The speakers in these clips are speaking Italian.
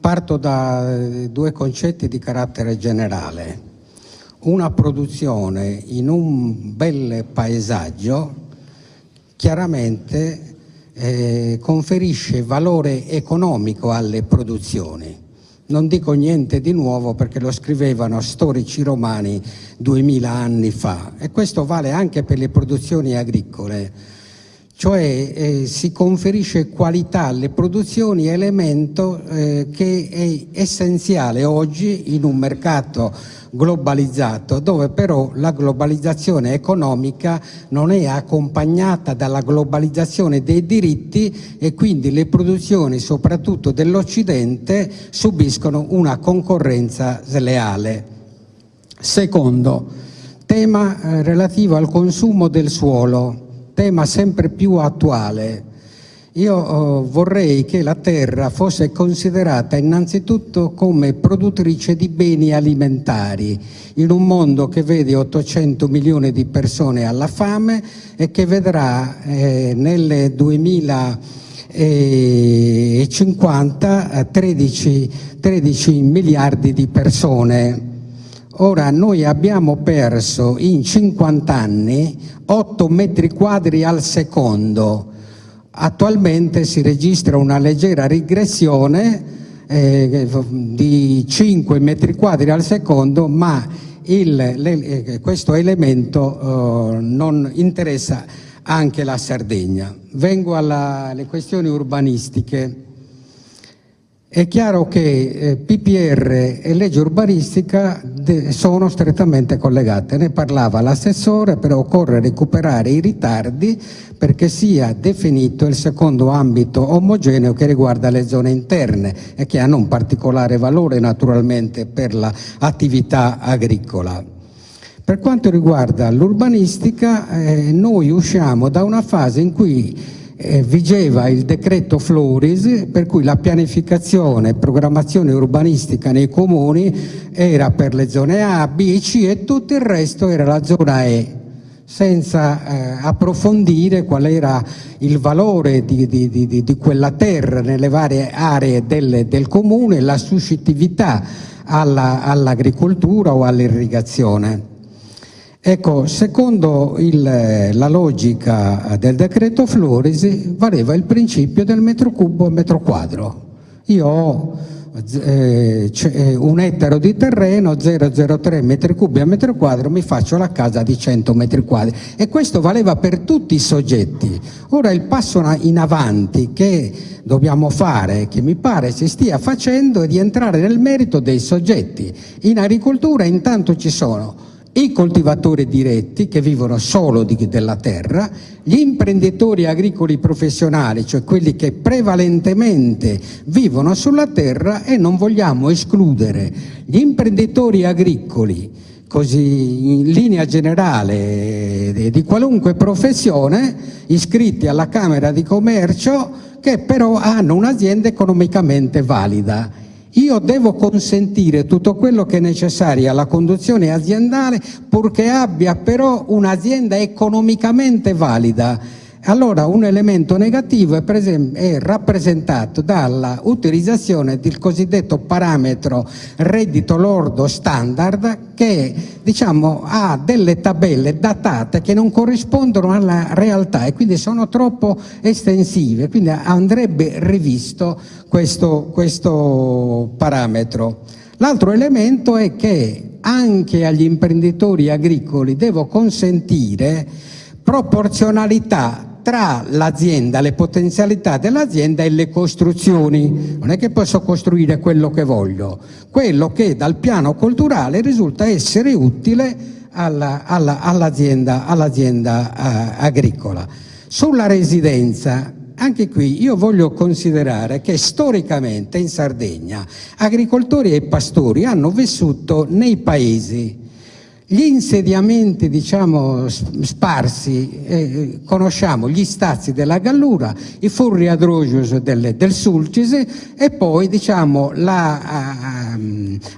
Parto da due concetti di carattere generale. Una produzione in un bel paesaggio chiaramente conferisce valore economico alle produzioni. Non dico niente di nuovo perché lo scrivevano storici romani 2000 anni fa, e questo vale anche per le produzioni agricole, cioè si conferisce qualità alle produzioni, elemento che è essenziale oggi in un mercato globalizzato, dove però la globalizzazione economica non è accompagnata dalla globalizzazione dei diritti, e quindi le produzioni soprattutto dell'Occidente subiscono una concorrenza sleale. Secondo, tema relativo al consumo del suolo, tema sempre più attuale. Io vorrei che la terra fosse considerata innanzitutto come produttrice di beni alimentari, in un mondo che vede 800 milioni di persone alla fame e che vedrà nel 2050 13 miliardi di persone. Ora, noi abbiamo perso in 50 anni 8 metri quadri al secondo. Attualmente si registra una leggera regressione di 5 metri quadri al secondo, ma questo elemento non interessa anche la Sardegna. Vengo alle questioni urbanistiche. È chiaro che PPR e legge urbanistica sono strettamente collegate. Ne parlava l'assessore, però occorre recuperare i ritardi perché sia definito il secondo ambito omogeneo che riguarda le zone interne e che hanno un particolare valore naturalmente per l'attività agricola. Per quanto riguarda l'urbanistica, noi usciamo da una fase in cui vigeva il decreto Floris, per cui la pianificazione e programmazione urbanistica nei comuni era per le zone A, B, C e tutto il resto era la zona E, senza approfondire qual era il valore di quella terra nelle varie aree del comune, la suscettività all'agricoltura o all'irrigazione. Ecco, secondo la logica del decreto Floris valeva il principio del metro cubo a metro quadro. Io ho un ettaro di terreno, 0,03 metri cubi a metro quadro, mi faccio la casa di 100 metri quadri, e questo valeva per tutti i soggetti. Ora il passo in avanti che dobbiamo fare, che mi pare si stia facendo, è di entrare nel merito dei soggetti. In agricoltura intanto ci sono i coltivatori diretti che vivono solo della terra, gli imprenditori agricoli professionali, cioè quelli che prevalentemente vivono sulla terra, e non vogliamo escludere gli imprenditori agricoli, così in linea generale di qualunque professione, iscritti alla Camera di Commercio, che però hanno un'azienda economicamente valida. Io devo consentire tutto quello che è necessario alla conduzione aziendale, purché abbia però un'azienda economicamente valida. Allora un elemento negativo è rappresentato dalla utilizzazione del cosiddetto parametro reddito lordo standard, che ha delle tabelle datate che non corrispondono alla realtà e quindi sono troppo estensive, quindi andrebbe rivisto questo parametro. L'altro elemento è che anche agli imprenditori agricoli devo consentire proporzionalità tra l'azienda, le potenzialità dell'azienda e le costruzioni. Non è che posso costruire quello che voglio, quello che dal piano culturale risulta essere utile all'azienda agricola. Sulla residenza, anche qui io voglio considerare che storicamente in Sardegna agricoltori e pastori hanno vissuto nei paesi. Gli insediamenti sparsi, conosciamo gli Stazi della Gallura, i Furri Adrogios del Sulcise e poi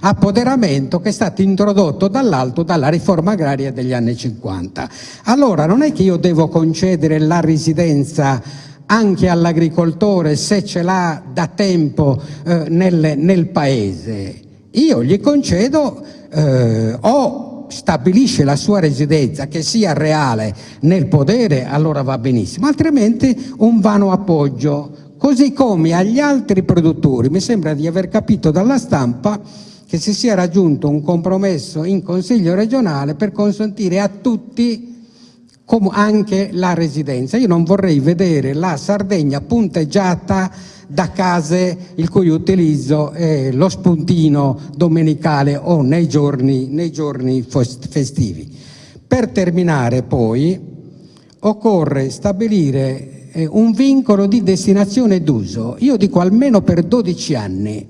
l'appoderamento che è stato introdotto dall'alto dalla riforma agraria degli anni 50. Allora non è che io devo concedere la residenza anche all'agricoltore se ce l'ha da tempo nel paese, io gli concedo o stabilisce la sua residenza che sia reale nel podere, allora va benissimo, altrimenti un vano appoggio. Così come agli altri produttori, mi sembra di aver capito dalla stampa che si sia raggiunto un compromesso in Consiglio regionale per consentire a tutti anche la residenza. Io non vorrei vedere la Sardegna punteggiata da case il cui utilizzo è lo spuntino domenicale o nei giorni festivi. Per terminare poi occorre stabilire un vincolo di destinazione d'uso, io dico almeno per 12 anni,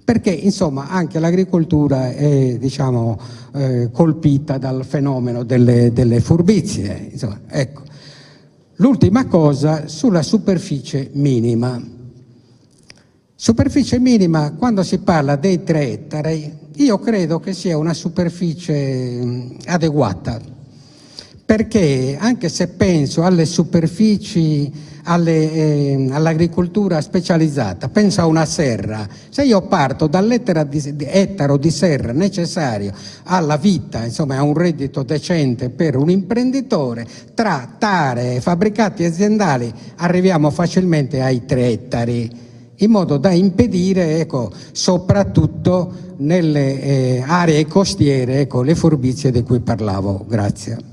perché insomma anche l'agricoltura è colpita dal fenomeno delle furbizie. Insomma, ecco. L'ultima cosa sulla superficie minima. Superficie minima, quando si parla dei 3 ettari, io credo che sia una superficie adeguata, perché anche se penso alle superfici, all'agricoltura specializzata, penso a una serra, se io parto dall'ettaro di serra necessario alla vita, insomma a un reddito decente per un imprenditore, tra tare e fabbricati aziendali arriviamo facilmente ai 3 ettari, in modo da impedire, soprattutto nelle aree costiere, le furbizie di cui parlavo. Grazie.